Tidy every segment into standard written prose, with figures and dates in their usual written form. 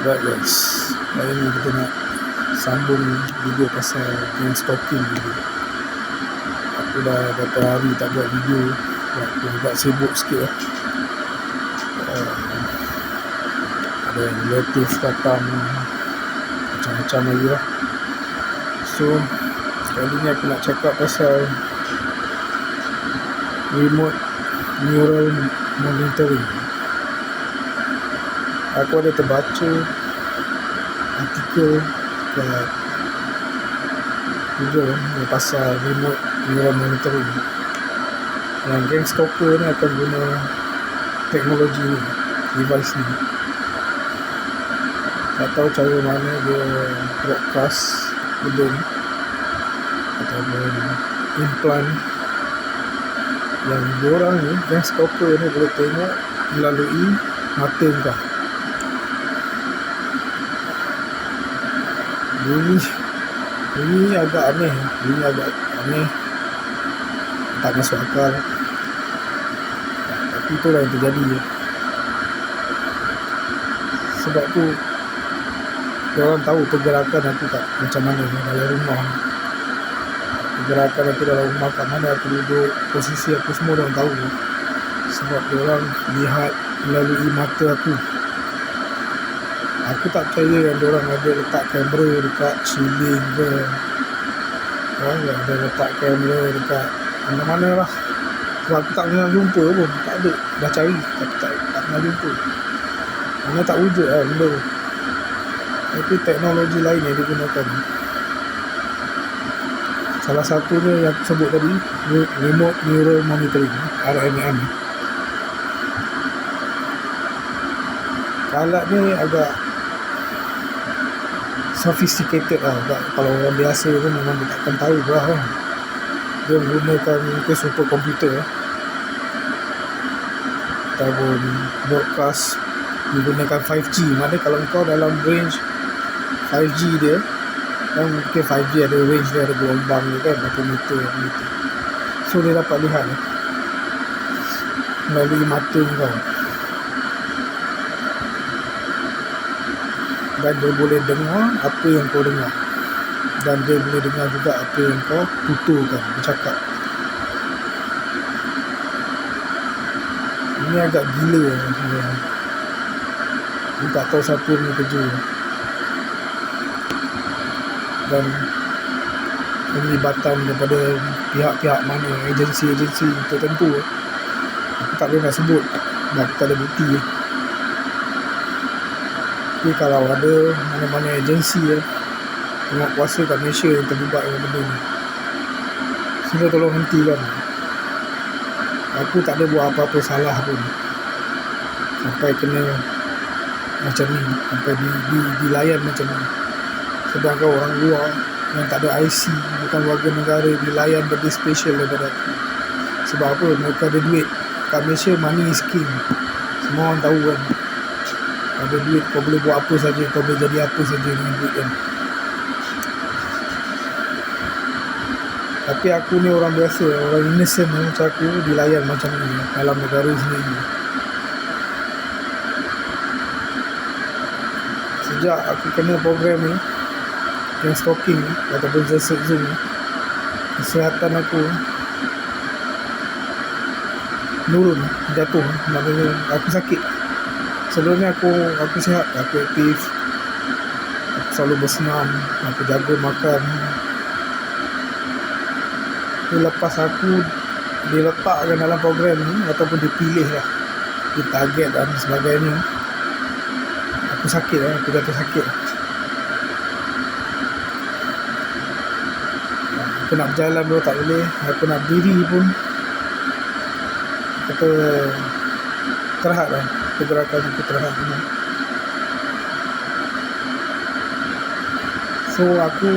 Alright guys, hari ni kita nak sambung video pasal gang stalking dulu. Aku dah berapa hari tak buat video, aku agak sibuk sikit lah. Ada relatif datang, macam-macam lagi lah. So kali ni aku nak cakap pasal remote neural monitoring. Aku ada terbaca artikel kat Google pasal remote neural monitoring. Yang gang stalker ni akan guna teknologi ni, device ni. Tak tahu cara mana dia broadcast benda ni ataupun implant yang diorang ni, gang stalker ni boleh tengok melalui mata kau. Bunyi agak aneh, tak masuk akal, tapi itulah yang terjadi. Sebab tu orang tahu pergerakan aku kat macam mana dalam rumah, pergerakan aku dalam rumah, kat mana aku duduk, posisi aku, semua orang tahu. Sebab orang lihat melalui mata aku. Aku tak percaya yang diorang ada letak kamera dekat ceiling ke, ada letak kamera dekat mana-mana lah. Sebab aku tak pernah jumpa pun, tak ada. Dah cari tapi tak pernah jumpa. Mana tak wujud lah benda. Tapi teknologi lain yang digunakan, salah satunya yang aku sebut tadi, remote neural monitoring, RNM. Alat ni agak sophisticated lah. Kalau orang biasa pun memang dia takkan tahu lah. Dia menggunakan mungkin super komputer ataupun broadcast menggunakan 5G. Maknanya kalau kau dalam range 5G dia, kan mungkin 5G ada range dia, ada gelombang dia kan, berapa meter. So dia dapat lihat melalui mata kau, dan dia boleh dengar apa yang kau dengar, dan dia boleh dengar juga apa yang kau tuturkan, bercakap. Ini agak gila. Ni tak tahu siapa ni kerja, dan penglibatan daripada pihak-pihak mana, agensi-agensi tertentu. Aku tak boleh nak sebut, aku tak ada bukti. Tapi kalau ada mana-mana agensi tengok kuasa kat Malaysia yang terlibat dengan benda ni, sila tolong hentikan. Aku tak ada buat apa-apa salah pun sampai kena macam ni, sampai dilayan macam ni. Sedangkan orang luar yang tak ada IC, bukan warga negara, dilayan lebih special daripada aku. Sebab apa? Mereka ada duit. Kat Malaysia money is king, semua orang tahu kan. Ada duit, kau boleh buat apa saja, kau boleh jadi apa saja dengan duit kan. Tapi aku ni orang biasa, orang innocent macam aku, dilayan macam ni dalam negara sendiri. Sejak aku kena program ni, yang stalking ataupun Zoom, kesihatan aku menurun, jatuh. Maknanya aku sakit. Sebelum ni aku sihat, aku aktif, aku selalu bersenam, aku jaga makan. Lepas aku diletakkan dalam program ni, ataupun dipilih lah, ditarget dan sebagainya, aku sakit lah, aku jatuh sakit. Aku nak berjalan pun tak boleh, aku nak berdiri pun kata terhad lah, pergerakan aku terhad ni. So aku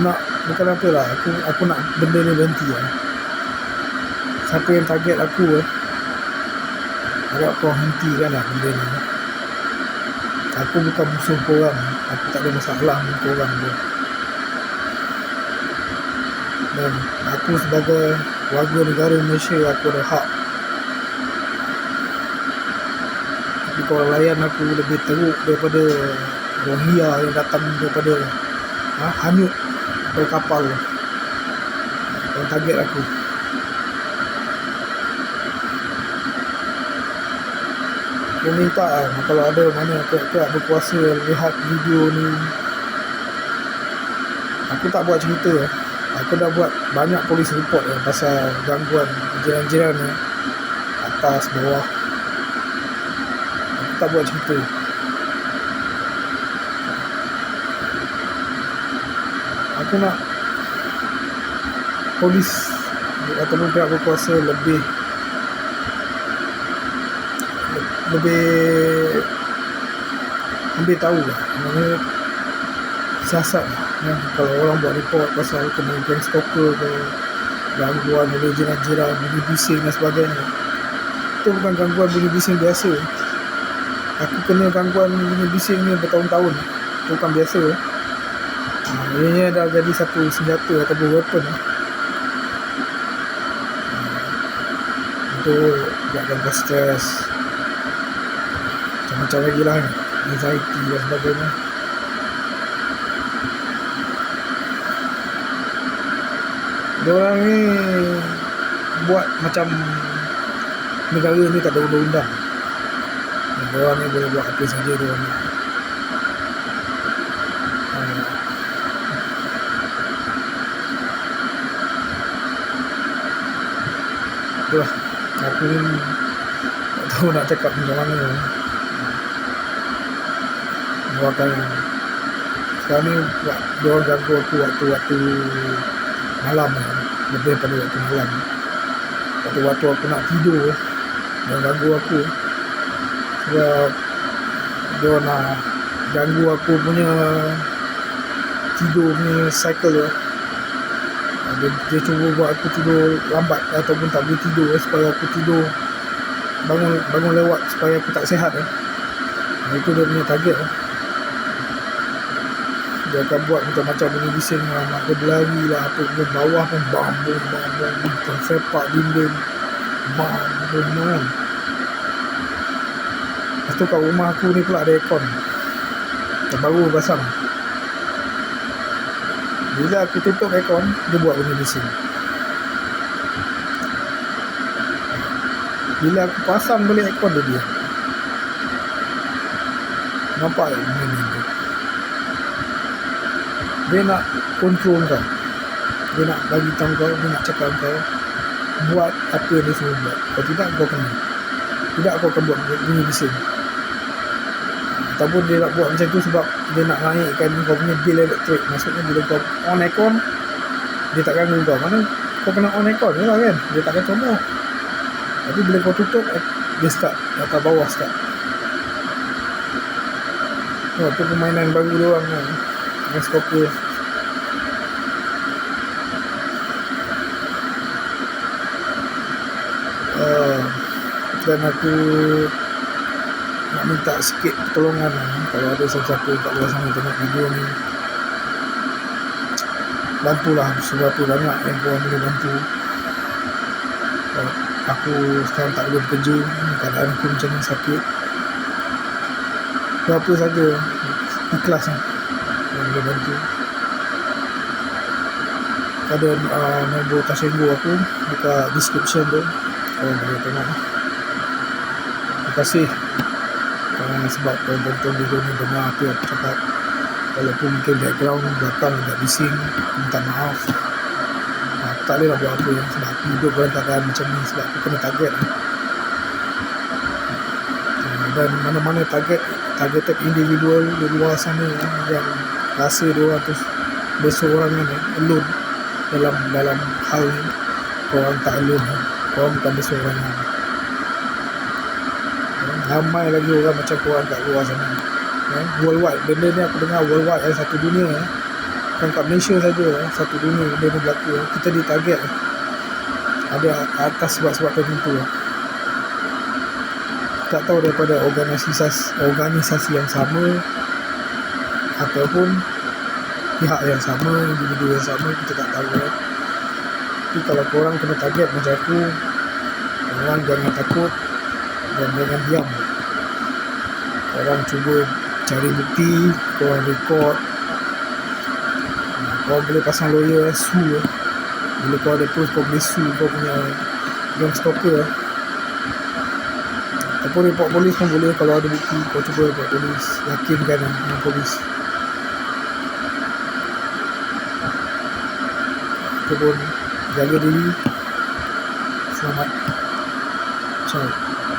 nak, bukan apa lah, aku nak benda ni berhenti lah. Siapa yang target aku harap kau hentikan lah benda ni. Aku bukan musuh korang, aku tak ada masalah dengan korang pun. Dan aku sebagai warga negara Malaysia, aku ada hak Tapi kalau layan aku lebih teruk daripada Rohingya yang datang daripada hanyut dari kapal yang target aku. Aku minta kalau ada mana pihak berkuasa lihat video ni. Aku tak buat cerita. Aku dah buat banyak polis report pasal gangguan jiran-jiran atas bawah. Aku tak buat cerita. Aku nak polis ataupun pihak berkuasa lebih tahu lah mana siasat lah. Kalau orang buat report pasal kena gang stalker ke gangguan oleh jiran-jiran, bunyi bising dan sebagainya, itu bukan gangguan bunyi bising biasa. Aku kena gangguan bunyi bising ni bertahun-tahun. Itu bukan biasa. Ianya dah jadi satu senjata ataupun weapon untuk buatkan kau stres, macam-macam lagi lah, anxiety dan sebagainya. Diorang ni buat macam negara ni tak ada undang-undang. Diorang ni boleh buat apa saja diorang ni. Itulah, aku ni tak tahu nak cakap macam mana. Buatkan sekarang ni diorang ganggu aku waktu malam, lebih pada waktu malam. Waktu aku nak tidur, dia ganggu aku. Sebab dia nak ganggu aku punya tidur punya cycle. Dia cuba buat aku tidur lambat ataupun tak boleh tidur supaya aku tidur bangun lewat, supaya aku tak sihat. Itu dia punya target. Dia akan buat macam-macam bunyi bising, mak dia berlari lah, apa ke bawah pun bam, tersepak dinding, bam. Lepas tu kat rumah aku ni pula ada aircon yang baru pasang. Bila aku tutup aircon, dia buat bunyi bising. Bila aku pasang balik aircon, dia diam. Nampak tak bunyi ni? Dia nak kontrol kau. Dia nak bagi tahu kau, dia nak cakap kau buat apa yang dia suruh buat. Kalau tidak, kau kena. Tidak, kau akan buat bunyi bising. Ataupun dia nak buat macam tu sebab dia nak naikkan kau punya bil elektrik. Maksudnya bila kau on aircon, dia tak ganggu kau. Mana kau kena on aircon je lah kan, dia takkan comot. Tapi bila kau tutup, dia start, atas bawah start. Itu permainan baru dia orang kan, dengan stalker. Dan aku nak minta sikit pertolongan kalau ada siapa kat luar sana tengok video ni, bantulah seberapa banyak yang korang boleh bantu. Aku sekarang tak boleh bekerja, keadaan aku macam ni, sakit. Berapa saja ikhlas yang boleh bantu. Ada nombor Tashengo aku dekat description tu, korang boleh tengok. Terima kasih sebab korang video ni dengar apa yang aku cakap. Walaupun mungkin background belakang agak bising, minta maaf. Aku tak boleh nak buat apa sebab aku hidup dalam keadaan macam ni, sebab aku kena target. Dan mana-mana targeted individual di luar sana yang rasa dia orang tu berseorangan, alone dalam hal ni. Korang tak alone, korang bukan berseorangan. Ramai lagi orang macam korang kat luar sana. Worldwide, benda ni aku dengar worldwide, satu dunia. Bukan kat Malaysia saja, satu dunia benda ni berlaku. Kita ditarget ada atas sebab-sebab tertentu. Tak tahu daripada organisasi yang sama ataupun pihak yang sama, individu yang sama, kita tak tahu. Tapi kalau korang kena target macam aku, korang jangan takut dan jangan diam. Orang cuba cari bukti, korang rekod, kau boleh pasang lawyer, sue. Bila kau ada post, kau boleh sue kau punya gang stalker. Ataupun report polis pun boleh. Kalau ada bukti, kau cuba report polis, yakinkan dengan polis. Ataupun jaga diri. Selamat. Ciao.